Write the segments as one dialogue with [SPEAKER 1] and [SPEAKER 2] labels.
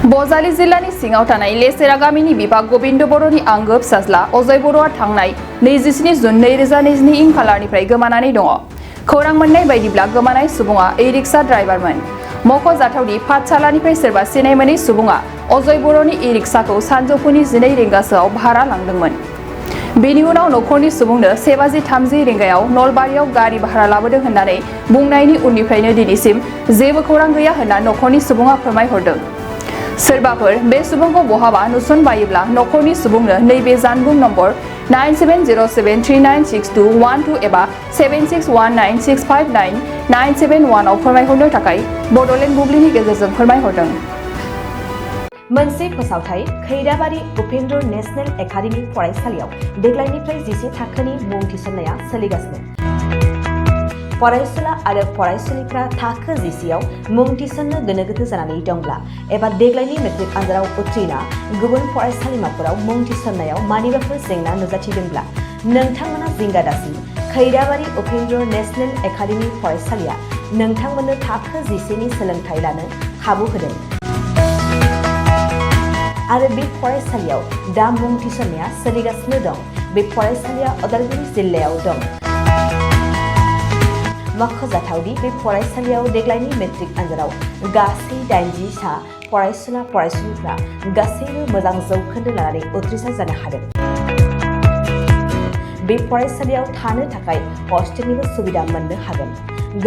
[SPEAKER 1] बजालि जिल्लानि सिङाव थानाय लेसेरा गामिनि बिफा गबिन्द बर'नि आंगो फिसाज्ला अजय बर'आ थांनाय 27 जुन 2022 इं खालारनिफ्राय गोमानानै दङ। खौरां मोननाय बायदिब्ला गोमानाय सुबुङा ई-रिक्सा ड्राइभारमोन। मख'जाथावदि पाठशालानिफ्राय सोरबा सिनाय मोनै सुबुङा अजय बर'नि ई-रिक्साखौ सानजौफुनि 12 रिंगासोआव भारा लांदोंमोन। बेनि उनाव नखरनि सुबुंनो 1:30 रिंगायाव नलबारियाव गारि भारा लाबोदों होननानै बुंनायनि उननिफ्रायनो दिनैसिम जेबो खौरां गैया होनना नखरनि सुबुङा फोरमायहरदों। सोरबाफोर बे सुबुंखौ बहाबा नुसनबायोब्ला नखरनि सुबुंनो नैबे जानबुं नम्बर 9707396212 एबा 7619659971 आव फोरमायहरनो थाखाय बड'लेण्ड बुब्लिनि गेजेरजों फोरमायहरदों।
[SPEAKER 2] मोनसे फोसावथाय खैराबारि उपेन्द्र नेशनेल एकाडेमि फरायसालियाव देग्लायनिफ्राय 10 थाखोनि मुं थिसननाया सोलिगासिनो। फरायसुला आरो फरायसुलिफ्रा थाखो 10आव मुं थिसननो गोनो गोथो जानानै दंब्ला एबा देग्लायनि मेट्रिक आनजादाव उथ्रिना गुबुन फरायसालिमाफोराव मुं थिसननायाव मानिबाफोर जेंना नुजाथिदोंब्ला नोंथांमोना जिंगा दासि खैराबारि उपेन्द्र नेशनेल एकाडेमि फरायसालिया नोंथांमोननो थाखो 10नि सोलोंथाइ लानो खाबु होदों। आरो बे फरायसालियाव दा मुं थिसननाया सोलिगासिनो दं। बे फरायसालिया उदालगुरि जिल्लायाव दं। मख'जाथावदि बे फरायसालियाव देग्लायनि मेट्रिक आनजादाव गासै 80 सा फरायसुला फरायसुलिफ्रा गासैबो मोजां जौखोन्दो लानानै उथ्रिसार जानो हादों। बे फरायसालियाव थानो थाखाय हस्टेलनिबो सुबिदा मोननो हागोन।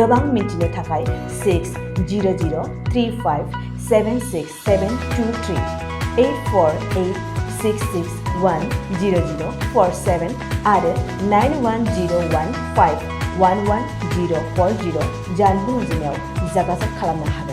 [SPEAKER 2] गोबां मिन्थिनो थाखाय 600035767223 8486610047 आरो 9101511040 जानबुं अनजिमायाव जगाजग खालामनो हागोन।